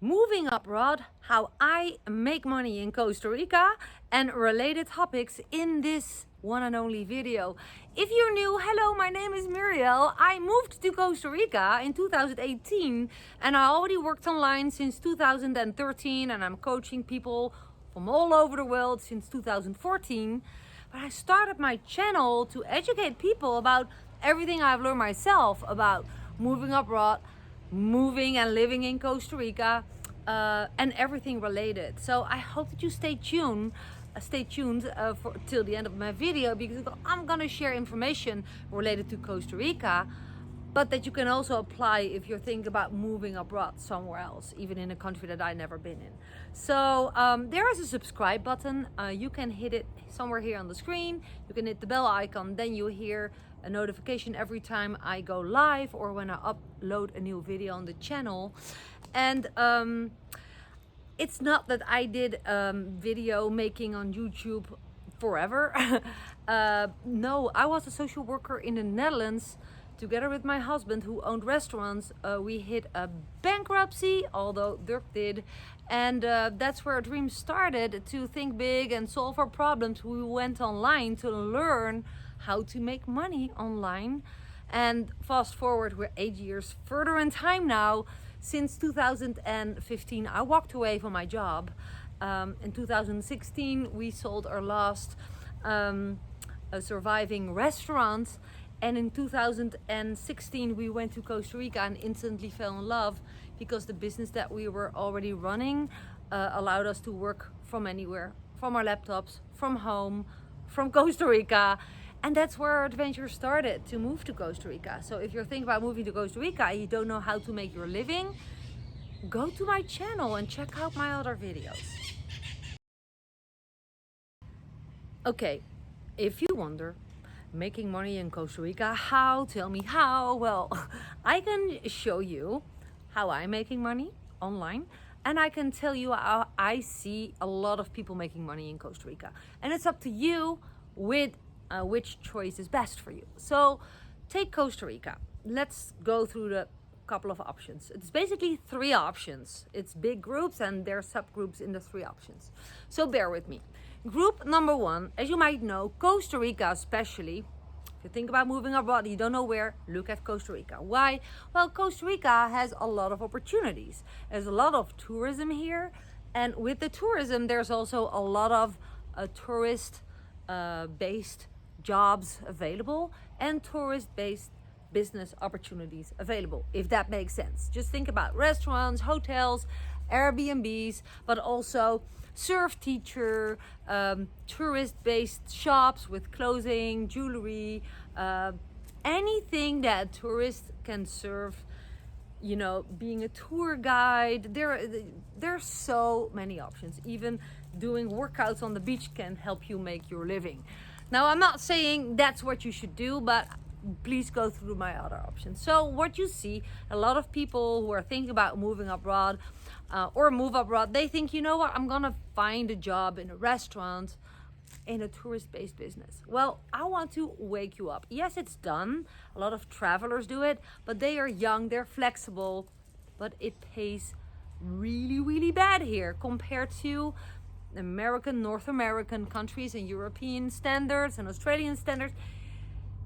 moving abroad, how I make money in Costa Rica, and related topics in this one and only video. If you're new, hello, my name is Muriel. I moved to Costa Rica in 2018 and I already worked online since 2013, and I'm coaching people from all over the world since 2014. But I started my channel to educate people about everything I've learned myself about moving abroad, moving and living in Costa Rica, and everything related. So I hope that you stay tuned for till the end of my video, because I'm gonna share information related to Costa Rica, but that you can also apply if you're thinking about moving abroad somewhere else, even in a country that I've never been in. So there is a subscribe button. You can hit it somewhere here on the screen. You can hit the bell icon, then you hear a notification every time I go live or when I upload a new video on the channel. And it's not that I did video making on YouTube forever. No, I was a social worker in the Netherlands together with my husband, who owned restaurants. We hit a bankruptcy, although Dirk did, and that's where our dream started, to think big and solve our problems. We went online to learn how to make money online, and fast forward, we're 8 years further in time now. Since 2015, I walked away from my job. In 2016, we sold our last a surviving restaurant. And in 2016, we went to Costa Rica and instantly fell in love, because the business that we were already running allowed us to work from anywhere, from our laptops, from home, from Costa Rica. And that's where our adventure started, to move to Costa Rica. So if you're thinking about moving to Costa Rica and you don't know how to make your living, go to my channel and check out my other videos. Okay, if you wonder, making money in Costa Rica, how? Tell me how. Well, I can show you how I'm making money online, and I can tell you how I see a lot of people making money in Costa Rica. And it's up to you with which choice is best for you. So take Costa Rica. Let's go through the couple of options. It's basically 3 options. It's big groups and there are subgroups in the 3 options. So bear with me. Group number 1, as you might know, Costa Rica especially. If you think about moving abroad, you don't know where, look at Costa Rica. Why? Well, Costa Rica has a lot of opportunities. There's a lot of tourism here, and with the tourism, there's also a lot of tourist based jobs available and tourist based business opportunities available, if that makes sense. Just think about restaurants, hotels, Airbnbs, but also surf teacher, tourist-based shops with clothing, jewelry, anything that tourists can serve. You know, being a tour guide, there's so many options. Even doing workouts on the beach can help you make your living. Now, I'm not saying that's what you should do, but please go through my other options. So what you see, a lot of people who are thinking about moving abroad or move abroad, they think, you know what, I'm gonna find a job in a restaurant, in a tourist-based business. Well, I want to wake you up. Yes, it's done. A lot of travelers do it, but they are young, they're flexible, but it pays really, really bad here compared to American, North American countries and European standards and Australian standards.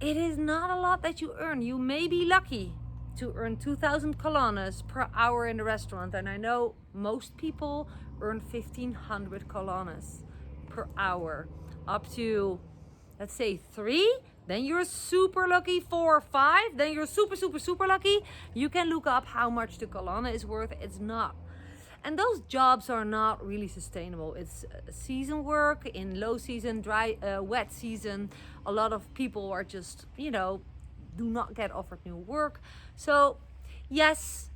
It is not a lot that you earn. You may be lucky to earn 2,000 colones per hour in the restaurant, and I know most people earn 1,500 colones per hour, up to, let's say, 3. Then you're super lucky. 4 or 5, then you're super, super, super lucky. You can look up how much the colonna is worth. It's not. And those jobs are not really sustainable. It's season work in low season, dry, wet season. A lot of people are just, do not get offered new work. So yes,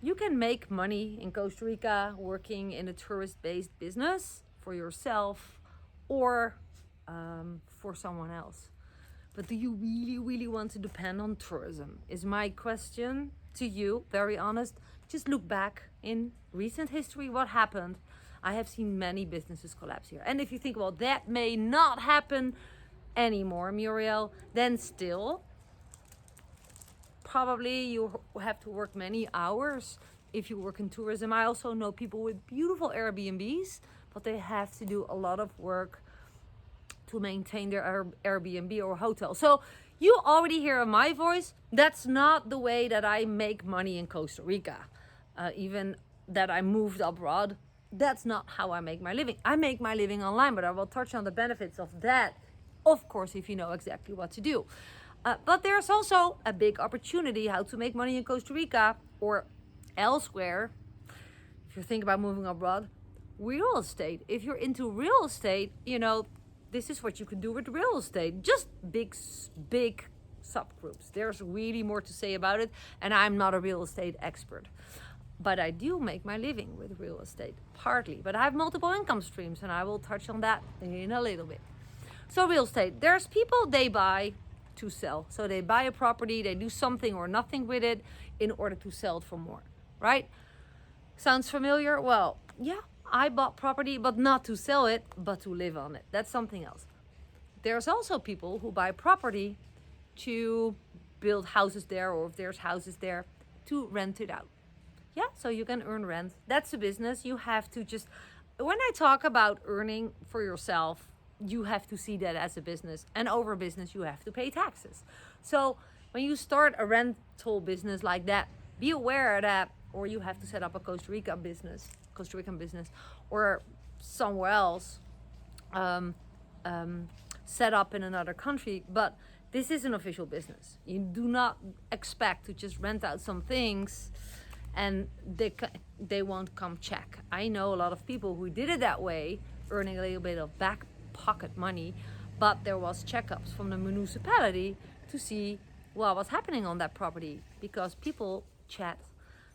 you can make money in Costa Rica working in a tourist-based business for yourself or for someone else. But do you really, really want to depend on tourism? Is my question to you, very honest. Just look back in recent history, what happened. I have seen many businesses collapse here. And if you think, well, that may not happen anymore, Muriel, then still, probably you have to work many hours if you work in tourism, I also know people with beautiful Airbnbs, but they have to do a lot of work to maintain their Airbnb or hotel. So you already hear my voice. That's not the way that I make money in Costa Rica. Even that I moved abroad, that's not how I make my living. I make my living online, but I will touch on the benefits of that, of course, if you know exactly what to do. But there's also a big opportunity how to make money in Costa Rica or elsewhere. If you think about moving abroad, real estate. If you're into real estate, this is what you can do with real estate. Just big subgroups. There's really more to say about it, and I'm not a real estate expert. But I do make my living with real estate, partly. But I have multiple income streams, and I will touch on that in a little bit. So real estate, there's people, they buy to sell. So they buy a property, they do something or nothing with it in order to sell it for more, right? Sounds familiar? Well, yeah, I bought property, but not to sell it, but to live on it. That's something else. There's also people who buy property to build houses there, or if there's houses there, to rent it out. Yeah, so you can earn rent. That's a business. You have to just, when I talk about earning for yourself, you have to see that as a business. And over business, you have to pay taxes. So when you start a rental business like that, be aware that, or you have to set up a Costa Rican business, or somewhere else, set up in another country. But this is an official business. You do not expect to just rent out some things and they won't come check. I know a lot of people who did it that way, earning a little bit of back pocket money, but there was checkups from the municipality to see what's happening on that property, because people chat.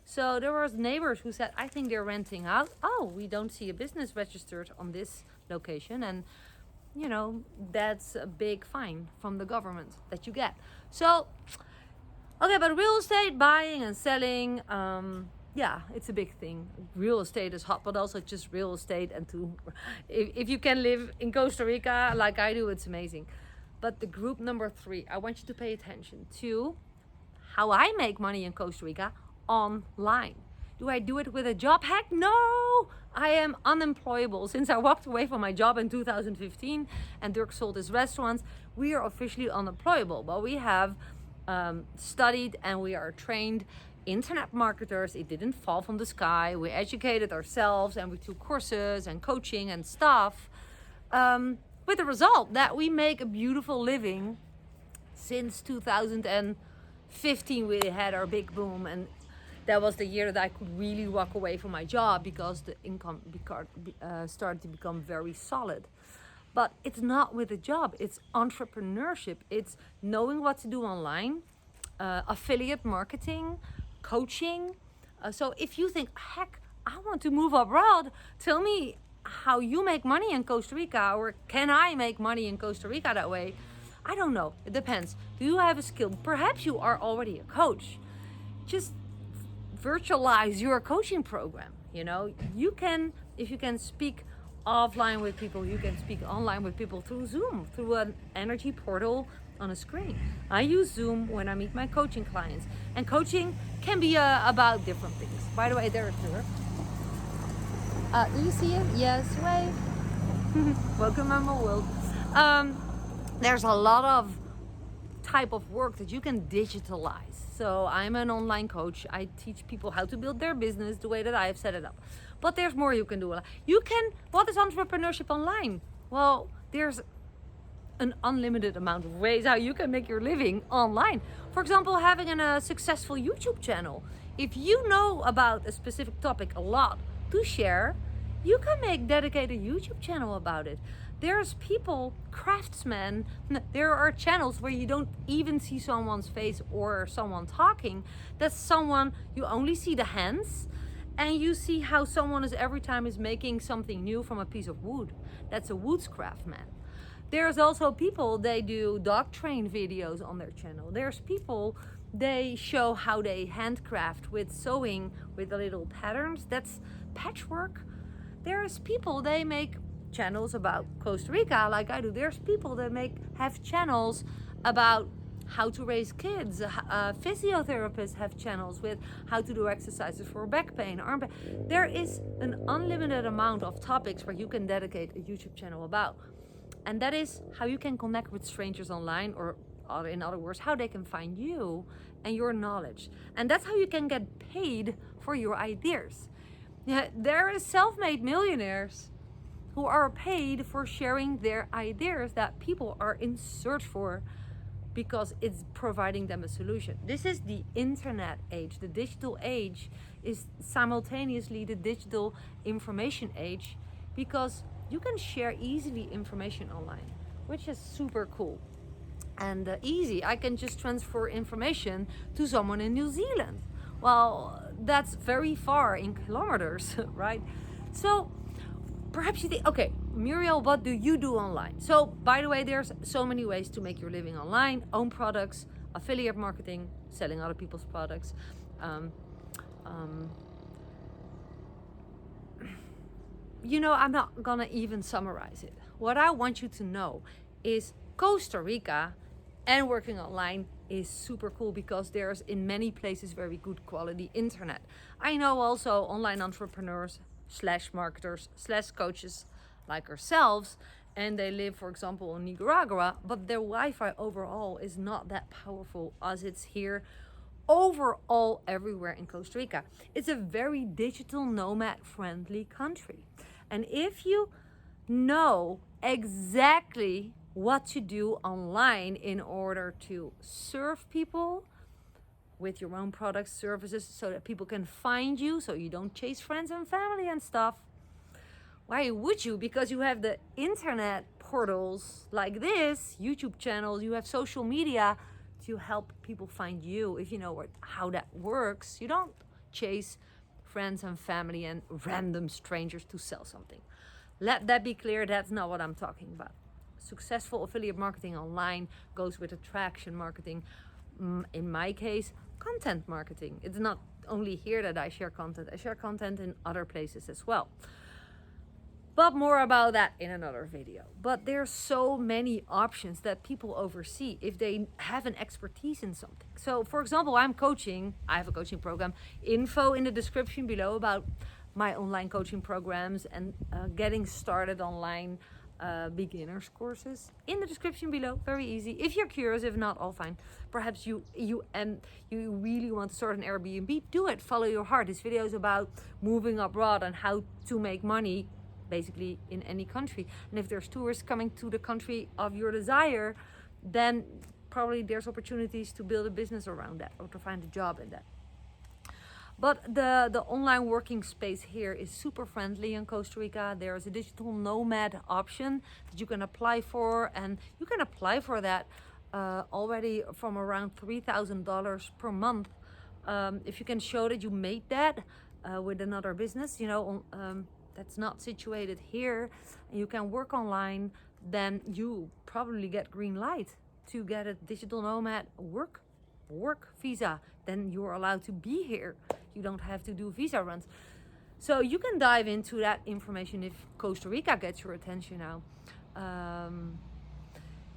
So there was neighbors who said, I think they're renting out. Oh, we don't see a business registered on this location. And that's a big fine from the government that you get. So okay, but real estate, buying and selling, it's a big thing. Real estate is hot, but also just real estate. And if you can live in Costa Rica like I do, it's amazing. But the group number 3, I want you to pay attention to how I make money in Costa Rica online. Do I do it with a job hack? No, I am unemployable. Since I walked away from my job in 2015 and Dirk sold his restaurants, we are officially unemployable. But we have studied and we are trained internet marketers. It didn't fall from the sky. We educated ourselves and we took courses and coaching and stuff, with the result that we make a beautiful living. Since 2015 we had our big boom, and that was the year that I could really walk away from my job because the income started to become very solid. But it's not with a job, it's entrepreneurship. It's knowing what to do online, affiliate marketing, coaching. So if you think, heck, I want to move abroad, tell me how you make money in Costa Rica, or can I make money in Costa Rica that way? I don't know, it depends. Do you have a skill? Perhaps you are already a coach. Just virtualize your coaching program. You can, if you can speak offline with people, you can speak online with people through Zoom, through an energy portal on a screen. I use Zoom when I meet my coaching clients, and coaching can be about different things. By the way, there's her. Do you see it? Yes, wave. Welcome to my world. There's a lot of type of work that you can digitalize. So I'm an online coach. I teach people how to build their business the way that I have set it up. But there's more you can do. What is entrepreneurship online? Well, there's an unlimited amount of ways how you can make your living online. For example, having a successful YouTube channel. If you know about a specific topic a lot to share, you can make dedicated YouTube channel about it. There's people, craftsmen, there are channels where you don't even see someone's face or someone talking. That's someone, you only see the hands, and you see how someone every time is making something new from a piece of wood. That's a woodscraft man. There's also people, they do dog train videos on their channel. There's people, they show how they handcraft with sewing with the little patterns. That's patchwork. There's people, they make channels about Costa Rica like I do. There's people that have channels about how to raise kids. Physiotherapists have channels with how to do exercises for back pain, arm pain. There is an unlimited amount of topics where you can dedicate a YouTube channel about. And that is how you can connect with strangers online, or in other words, how they can find you and your knowledge. And that's how you can get paid for your ideas. Yeah, there is self-made millionaires who are paid for sharing their ideas that people are in search for, because it's providing them a solution. This is the internet age. The digital age is simultaneously the digital information age, because you can share easily information online, which is super cool and easy. I can just transfer information to someone in New Zealand. Well, that's very far in kilometers, right? So perhaps you think, okay, Muriel, what do you do online? So, by the way, there's so many ways to make your living online: own products, affiliate marketing, selling other people's products. I'm not gonna even summarize it. What I want you to know is Costa Rica and working online is super cool, because there's in many places very good quality internet. I know also online entrepreneurs / marketers / coaches like ourselves, and they live, for example, in Nicaragua, but their Wi-Fi overall is not that powerful as it's here overall everywhere in Costa Rica. It's a very digital nomad friendly country. And if you know exactly what to do online in order to serve people with your own products, services, so that people can find you, so you don't chase friends and family and stuff, why would you? Because you have the internet portals like this, YouTube channels, you have social media to help people find you. If you know how that works, you don't chase friends and family and random strangers to sell something. Let that be clear, that's not what I'm talking about. Successful affiliate marketing online goes with attraction marketing. In my case, content marketing. It's not only here that I share content in other places as well. But more about that in another video. But there's so many options that people oversee if they have an expertise in something. So for example, I have a coaching program. Info in the description below about my online coaching programs and getting started online beginners courses in the description below. Very easy. If you're curious, if not, all fine. Perhaps you really want to start an Airbnb, do it. Follow your heart. This video is about moving abroad and how to make money basically in any country. And if there's tourists coming to the country of your desire, then probably there's opportunities to build a business around that or to find a job in that. But the online working space here is super friendly in Costa Rica. There's a digital nomad option that you can apply for, and you can apply for that already from around $3,000 per month. If you can show that you made that with another business, that's not situated here, and you can work online, then you probably get green light to get a digital nomad work visa. Then you're allowed to be here. You don't have to do visa runs. So you can dive into that information if Costa Rica gets your attention now.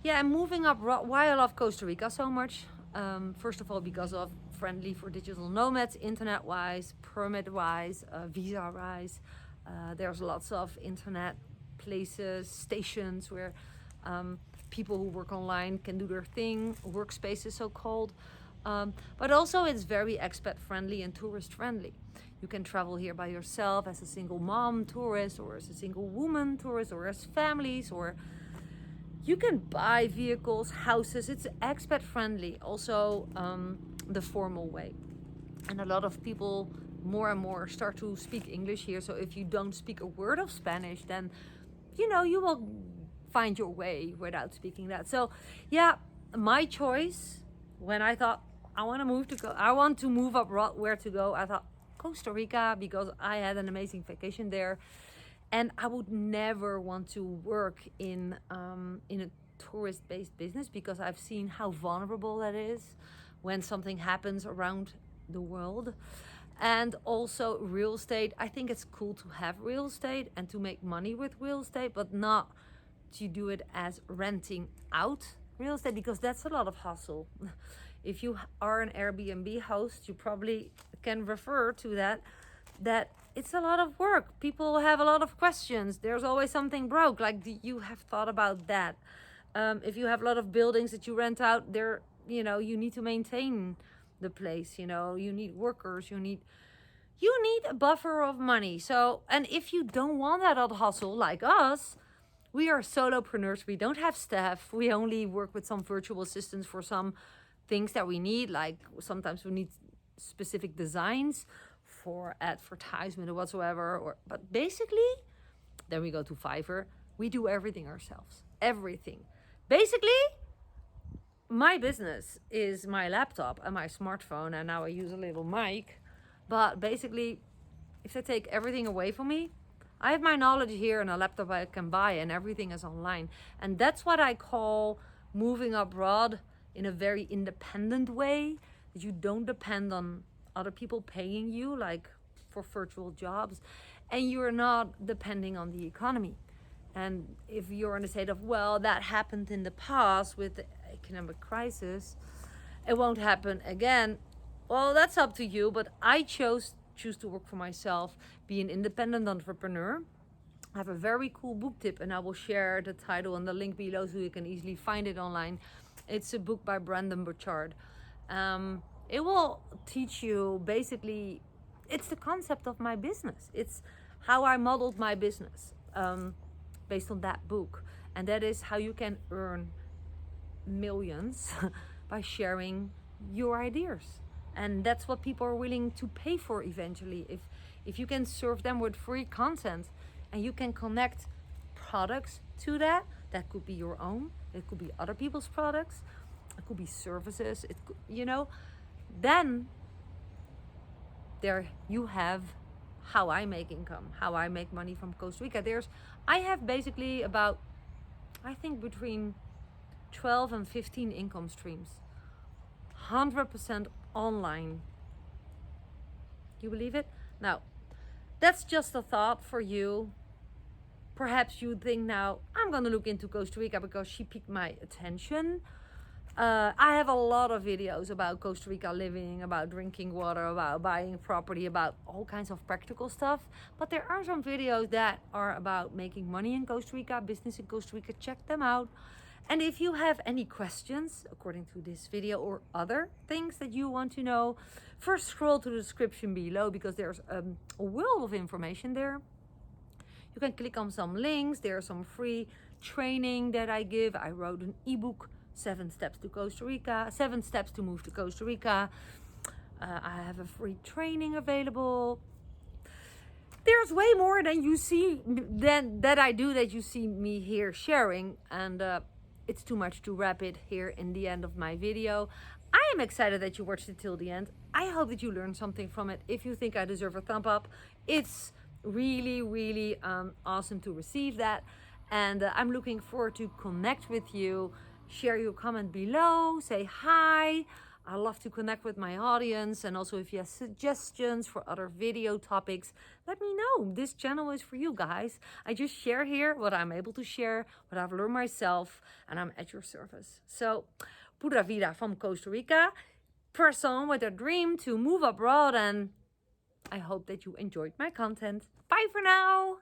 And moving up, why I love Costa Rica so much. First of all, because of friendly for digital nomads, internet-wise, permit-wise, visa-wise. There's lots of internet places, stations where people who work online can do their thing, workspaces so-called. But also it's very expat friendly and tourist friendly. You can travel here by yourself as a single mom tourist, or as a single woman tourist, or as families, or you can buy vehicles, houses. It's expat friendly, also the formal way. And a lot of people more and more start to speak English here. So if you don't speak a word of Spanish, then you will find your way without speaking that. So yeah, my choice when I thought I want to move abroad, where to go, I thought Costa Rica, because I had an amazing vacation there, and I would never want to work in a tourist-based business, because I've seen how vulnerable that is when something happens around the world. And also real estate, I think it's cool to have real estate and to make money with real estate, but not to do it as renting out real estate, because that's a lot of hustle. If you are an Airbnb host, you probably can refer to that it's a lot of work. People have a lot of questions. There's always something broke. Like, do you have thought about that? If you have a lot of buildings that you rent out, there, you need to maintain the place. You need workers. You need a buffer of money. So, and if you don't want that odd hustle like us, we are solopreneurs. We don't have staff. We only work with some virtual assistants for some things that we need. Like sometimes we need specific designs for advertisement or whatsoever. But basically, then we go to Fiverr. We do everything ourselves. Everything. Basically, my business is my laptop and my smartphone, and now I use a little mic. But basically, if they take everything away from me, I have my knowledge here and a laptop I can buy, and everything is online. And that's what I call moving abroad in a very independent way, that you don't depend on other people paying you, like for virtual jobs, and you're not depending on the economy. And if you're in a state of, well, that happened in the past with the economic crisis, it won't happen again. Well, that's up to you, but I choose to work for myself, be an independent entrepreneur. I have a very cool book tip, and I will share the title and the link below so you can easily find it online. It's a book by Brandon Burchard. It will teach you basically, it's the concept of my business. It's how I modeled my business based on that book. And that is how you can earn millions by sharing your ideas. And that's what people are willing to pay for eventually. If you can serve them with free content and you can connect products to that could be your own, it could be other people's products, it could be services, it could, then there you have how I make income, how I make money from Costa Rica. I have basically about, I think between 12 and 15 income streams. 100% online. You believe it? Now, that's just a thought for you. Perhaps you think now, I'm going to look into Costa Rica because she piqued my attention. I have a lot of videos about Costa Rica living, about drinking water, about buying property, about all kinds of practical stuff. But there are some videos that are about making money in Costa Rica, business in Costa Rica. Check them out. And if you have any questions according to this video or other things that you want to know, first scroll to the description below because there's a world of information there. You can click on some links. There's some free training that I give. I wrote an ebook, 7 Steps to Costa Rica, 7 Steps to Move to Costa Rica. I have a free training available. There's way more than you see, that I do, that you see me here sharing. And it's too much to wrap it here in the end of my video. I am excited that you watched it till the end. I hope that you learned something from it. If you think I deserve a thumb up, it's really, really awesome to receive that. And I'm looking forward to connect with you. Share your comment below. Say hi. I love to connect with my audience. And also if you have suggestions for other video topics, let me know. This channel is for you guys. I just share here what I'm able to share, what I've learned myself, and I'm at your service. So, pura vida from Costa Rica. Person with a dream to move abroad, and I hope that you enjoyed my content. Bye for now.